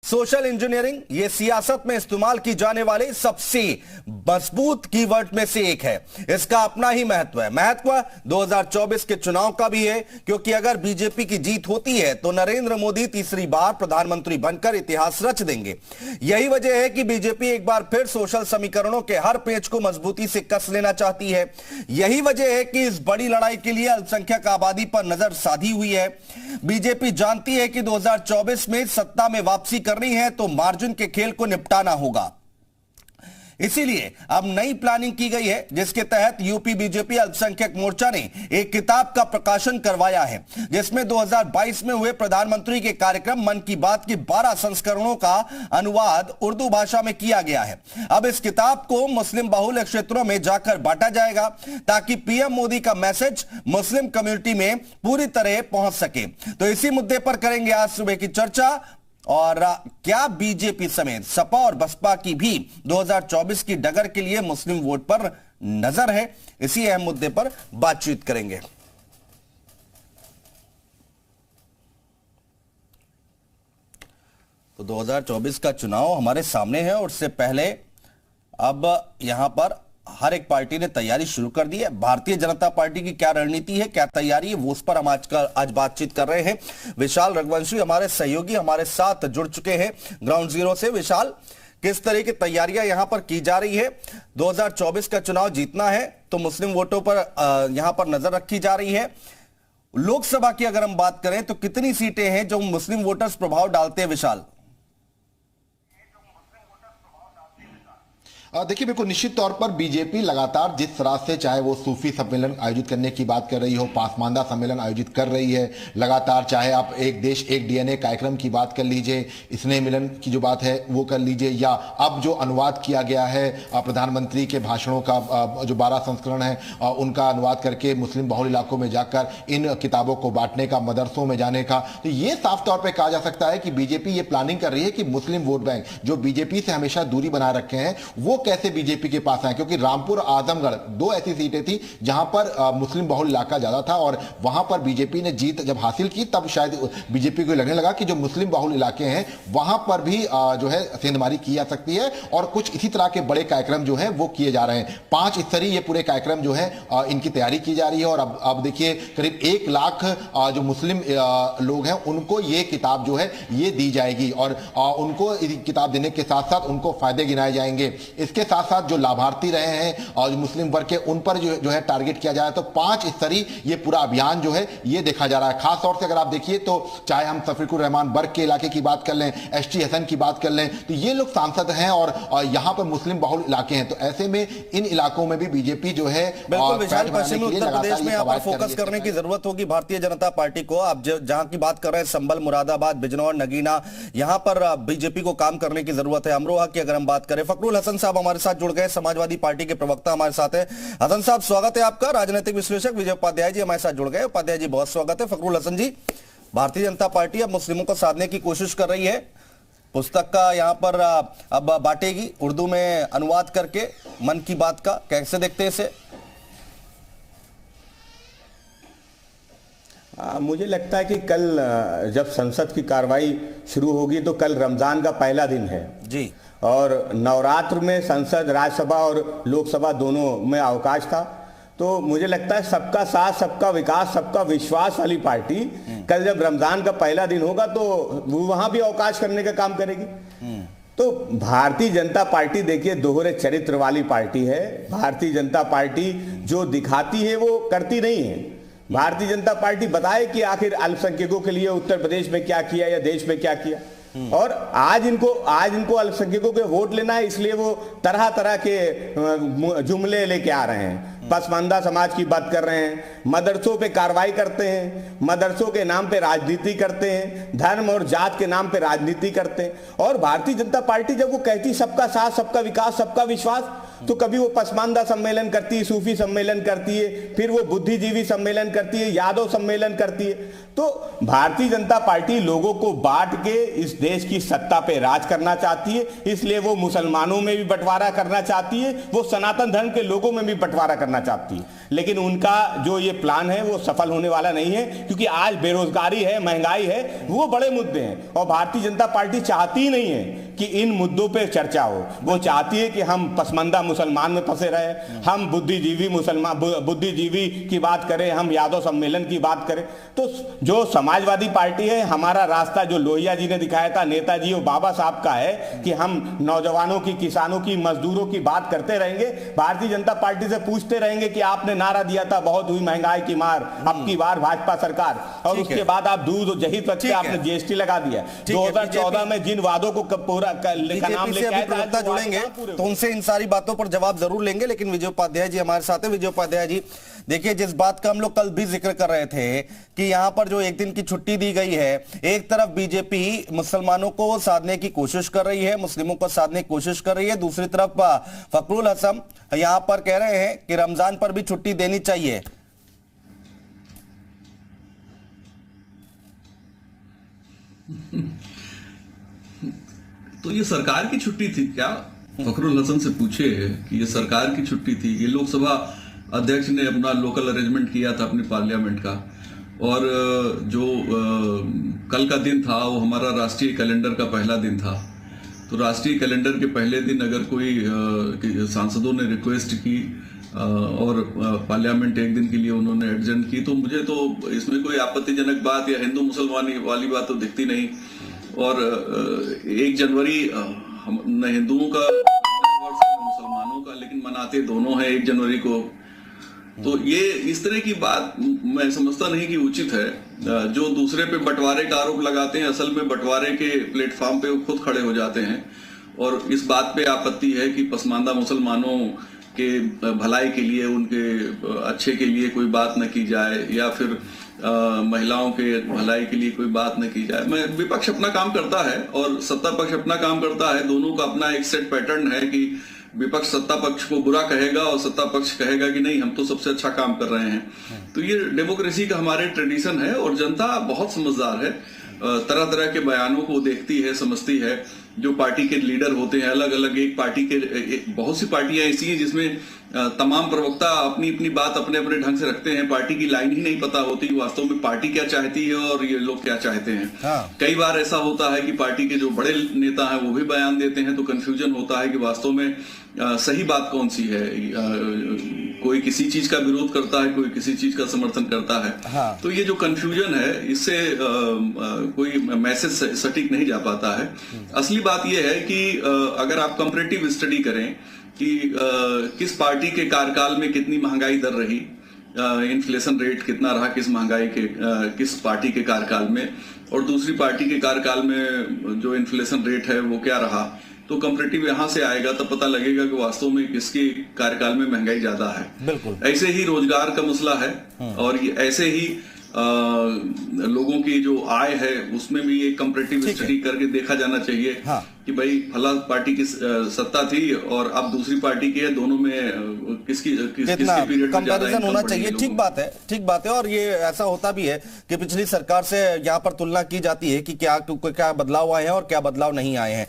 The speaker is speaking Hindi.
सोशल इंजीनियरिंग ये सियासत में इस्तेमाल की जाने वाली सबसे मजबूत कीवर्ड में से एक है। इसका अपना ही महत्व है। महत्व 2024 के चुनाव का भी है, क्योंकि अगर बीजेपी की जीत होती है तो नरेंद्र मोदी तीसरी बार प्रधानमंत्री बनकर इतिहास रच देंगे। यही वजह है कि बीजेपी एक बार फिर सोशल समीकरणों के हर पेच को मजबूती से कस लेना चाहती है। यही वजह है कि इस बड़ी लड़ाई के लिए अल्पसंख्यक आबादी पर नजर साधी हुई है। बीजेपी जानती है कि 2024 में सत्ता में वापसी करनी है तो मार्जिन के खेल को निपटाना होगा। इसीलिए अब नई प्लानिंग की गई है, जिसके तहत यूपी बीजेपी अल्पसंख्यक मोर्चा ने एक किताब का प्रकाशन करवाया है, जिसमें 2022 में हुए प्रधानमंत्री के कार्यक्रम मन की बात के 12 संस्करणों का अनुवाद उर्दू भाषा में किया गया है। अब इस किताब को मुस्लिम बहुल क्षेत्रों में जाकर बांटा जाएगा, ताकि पीएम मोदी का मैसेज मुस्लिम कम्युनिटी में पूरी तरह पहुंच सके। तो इसी मुद्दे पर करेंगे आज सुबह की चर्चा। और क्या बीजेपी समेत सपा और बसपा की भी 2024 की डगर के लिए मुस्लिम वोट पर नजर है, इसी अहम मुद्दे पर बातचीत करेंगे। तो 2024 का चुनाव हमारे सामने है और उससे पहले अब यहां पर हर एक पार्टी ने तैयारी शुरू कर दी है। भारतीय जनता पार्टी की क्या रणनीति है, क्या तैयारी है, वो उस पर हम आज बातचीत कर रहे हैं। विशाल रघुवंशी हमारे सहयोगी हमारे साथ जुड़ चुके हैं ग्राउंड जीरो से। विशाल, किस तरह की तैयारियां यहां पर की जा रही है? 2024 का चुनाव जीतना है तो मुस्लिम वोटों पर यहां पर नजर रखी जा रही है। लोकसभा की अगर हम बात करें तो कितनी सीटें हैं जो मुस्लिम वोटर्स प्रभाव डालते हैं? विशाल, देखिए, बिल्कुल निश्चित तौर पर बीजेपी लगातार जिस तरह से, चाहे वो सूफी सम्मेलन आयोजित करने की बात कर रही हो, पासमानदा सम्मेलन आयोजित कर रही है लगातार, चाहे आप एक देश एक डीएनए कार्यक्रम की बात कर लीजिए, स्नेह मिलन की जो बात है वो कर लीजिए, या अब जो अनुवाद किया गया है प्रधानमंत्री के भाषणों का, जो 12 संस्करण है उनका अनुवाद करके मुस्लिम बहुल इलाकों में जाकर इन किताबों को बांटने का, मदरसों में जाने का, तो ये साफ तौर पर कहा जा सकता है कि बीजेपी ये प्लानिंग कर रही है कि मुस्लिम वोट बैंक जो बीजेपी से हमेशा दूरी बनाए रखे हैं वो कैसे बीजेपी के पास आए। क्योंकि रामपुर आजमगढ़ 2 ऐसी सीटें थी जहां पर मुस्लिम बहुल इलाका ज्यादा था और वहां पर बीजेपी ने जीत जब हासिल की तब शायद बीजेपी को लगने लगा कि जो मुस्लिम बहुल इलाके हैं वहां पर भी जो है सेंधमारी की जा सकती है और कुछ इसी तरह के बड़े कार्यक्रम जो है वो किए जा रहे हैं। 5 स्तरीय ये पूरे कार्यक्रम जो है इनकी तैयारी की जा रही है। और अब देखिए, करीब 1 लाख जो मुस्लिम लोग हैं उनको ये किताब जो है ये दी जाएगी और उनको किताब देने के साथ साथ उनको फायदे गिनाए जाएंगे। इसके साथ साथ जो लाभार्थी रहे हैं और जो मुस्लिम वर्ग के उन पर जो है टारगेट किया जा रहा है। तो 5 स्तरीय ये पूरा अभियान जो है ये देखा जा रहा है। खास तौर से अगर आप देखिए तो चाहे हम शफीकुर रहमान बर्ग के इलाके की बात कर लें, एसटी हसन की बात कर लें, तो ये लोग सांसद हैं और यहां पर मुस्लिम बहुल इलाके हैं। तो ऐसे में इन इलाकों में भी बीजेपी जो है बिल्कुल विशाल, पश्चिमी उत्तर प्रदेश में यहां पर फोकस करने की जरूरत होगी भारतीय जनता पार्टी को। आप जहां की बात कर रहे हैं संभल, मुरादाबाद, बिजनौर, नगीना, यहां पर बीजेपी को काम करने की जरूरत है। अमरोहा की अगर हम बात करें, फखरुल हसन साहब हमारे साथ जुड़ गए, समाजवादी पार्टी के प्रवक्ता हमारे साथ है। हसन साहब, स्वागत है आपका। राजनीतिक विश्लेषक विजय उपाध्याय जी हमारे साथ जुड़ गए। उपाध्याय जी, बहुत स्वागत है। फखरुल हसन जी, भारतीय जनता पार्टी अब मुस्लिमों को साधने की कोशिश कर रही है। पुस्तक का यहां पर अब बांटेगी उर्दू में अनुवाद करके मन की बात का, कैसे देखते हैं इसे? मुझे लगता है कि कल जब संसद की कार्रवाई शुरू होगी तो कल रमजान का पहला दिन है जी, और नवरात्र में संसद, राज्यसभा और लोकसभा दोनों में अवकाश था। तो मुझे लगता है सबका साथ, सबका विकास, सबका विश्वास वाली पार्टी कल जब रमजान का पहला दिन होगा तो वो वहां भी अवकाश करने का काम करेगी। तो भारतीय जनता पार्टी देखिए दोहरे चरित्र वाली पार्टी है। भारतीय जनता पार्टी जो दिखाती है वो करती नहीं है। भारतीय जनता पार्टी बताए कि आखिर अल्पसंख्यकों के लिए उत्तर प्रदेश में क्या किया या देश में क्या किया। और आज इनको अल्पसंख्यकों के वोट लेना है, इसलिए वो तरह तरह के जुमले लेके आ रहे हैं। पसमानदा समाज की बात कर रहे हैं, मदरसों पे कार्रवाई करते हैं, मदरसों के नाम पे राजनीति करते हैं, धर्म और जात के नाम पे राजनीति करते हैं। और भारतीय जनता पार्टी जब वो कहती सबका साथ, सबका विकास, सबका विश्वास, तो कभी वो पसमानदा सम्मेलन करती है, सूफी सम्मेलन करती है, फिर वो बुद्धिजीवी सम्मेलन करती है, यादव सम्मेलन करती है। तो भारतीय जनता पार्टी लोगों को बांट के इस देश की सत्ता पे राज करना चाहती है, इसलिए वो मुसलमानों में भी बंटवारा करना चाहती है, वो सनातन धर्म के लोगों में भी बंटवारा करना चाहती है। लेकिन उनका जो ये प्लान है वो सफल होने वाला नहीं है, क्योंकि आज बेरोजगारी है, महंगाई है, वो बड़े मुद्दे हैं और भारतीय जनता पार्टी चाहती ही नहीं है कि इन मुद्दों पे चर्चा हो। वो चाहती है कि हम पसमानदा मुसलमान में फंसे रहे, हम बुद्धिजीवी की बात करें, हम यादव सम्मेलन की बात करें। तो जो समाजवादी पार्टी है, हमारा रास्ता जो लोहिया जी ने दिखाया था, नेताजी और बाबा साहब का है कि हम नौजवानों की, किसानों की, मजदूरों की बात करते रहेंगे। भारतीय जनता पार्टी से पूछते रहेंगे कि आपने नारा दिया था बहुत हुई महंगाई की मार, अब की बार भाजपा सरकार, और उसके बाद आप दूध और दही तक पे आपने जीएसटी लगा दिया। 2014 में जिन वादों को पूरा का नाम लेके जुड़ेंगे तो उनसे इन सारी बातों पर जवाब जरूर लेंगे। लेकिन विजय उपाध्याय जी हमारे साथ हैं। विजय उपाध्याय जी, देखिए, जिस बात का हम लोग कल भी जिक्र कर रहे थे कि यहां पर जो एक दिन की छुट्टी दी गई है, एक तरफ बीजेपी मुसलमानों को साधने की कोशिश कर रही है, मुस्लिमों को साधने की कोशिश कर रही है, दूसरी तरफ फखरुल हसन यहां पर कह रहे हैं कि रमजान पर भी छुट्टी देनी चाहिए। तो ये सरकार की छुट्टी थी क्या? फखरुल हसन से पूछे कि ये सरकार की छुट्टी थी। ये लोकसभा अध्यक्ष ने अपना लोकल अरेंजमेंट किया था अपनी पार्लियामेंट का, और जो कल का दिन था वो हमारा राष्ट्रीय कैलेंडर का पहला दिन था। तो राष्ट्रीय कैलेंडर के पहले दिन अगर कोई सांसदों ने रिक्वेस्ट की और पार्लियामेंट एक दिन के लिए उन्होंने एडजर्न की, तो मुझे तो इसमें कोई आपत्तिजनक बात या हिंदू मुसलमान वाली बात तो दिखती नहीं। और 1 जनवरी न हिंदुओं का न मुसलमानों का, लेकिन मनाते दोनों हैं 1 जनवरी को। तो ये इस तरह की बात मैं समझता नहीं कि उचित है। जो दूसरे पे बंटवारे का आरोप लगाते हैं, असल में बंटवारे के प्लेटफॉर्म पे वो खुद खड़े हो जाते हैं। और इस बात पे आपत्ति है कि पसमानदा मुसलमानों के भलाई के लिए, उनके अच्छे के लिए कोई बात न की जाए, या फिर महिलाओं के भलाई के लिए कोई बात न की जाए। मैं विपक्ष अपना काम करता है और सत्ता पक्ष अपना काम करता है, दोनों का अपना एक सेट पैटर्न है कि विपक्ष सत्ता पक्ष को बुरा कहेगा और सत्ता पक्ष कहेगा कि नहीं, हम तो सबसे अच्छा काम कर रहे हैं। तो ये डेमोक्रेसी का हमारे ट्रेडिशन है और जनता बहुत समझदार है, तरह तरह के बयानों को देखती है, समझती है। जो पार्टी के लीडर होते हैं अलग अलग, एक पार्टी के बहुत सी पार्टियां ऐसी हैं जिसमें तमाम प्रवक्ता अपनी अपनी बात अपने अपने ढंग से रखते हैं, पार्टी की लाइन ही नहीं पता होती वास्तव में पार्टी क्या चाहती है और ये लोग क्या चाहते हैं। हाँ। कई बार ऐसा होता है कि पार्टी के जो बड़े नेता हैं वो भी बयान देते हैं, तो कंफ्यूजन होता है कि वास्तव में सही बात कौन सी है। कोई किसी चीज का विरोध करता है, कोई किसी चीज का समर्थन करता है। हाँ। तो ये जो कंफ्यूजन है, इससे कोई मैसेज सटीक नहीं जा पाता है। असली बात यह है कि अगर आप कंपैरेटिव स्टडी करें कि किस पार्टी के कार्यकाल में कितनी महंगाई दर रही, इन्फ्लेशन रेट कितना रहा किस महंगाई के किस पार्टी के कार्यकाल में, और दूसरी पार्टी के कार्यकाल में जो इन्फ्लेशन रेट है वो क्या रहा, तो कंपैरेटिव यहां से आएगा तब पता लगेगा कि वास्तव में किसके कार्यकाल में महंगाई ज्यादा है। बिल्कुल ऐसे ही रोजगार का मसला है, और ये ऐसे ही लोगों की जो आय है उसमें भी एक कंपैरेटिव स्टडी करके देखा जाना चाहिए। हाँ। कि भाई फला पार्टी की सत्ता थी और अब दूसरी पार्टी की है, दोनों में किसकी पीरियड कंपैरिजन होना चाहिए। ठीक बात है, ठीक बात है। और ये ऐसा होता भी है कि पिछली सरकार से यहाँ पर तुलना की जाती है कि क्या बदलाव आए हैं और क्या बदलाव नहीं आए हैं।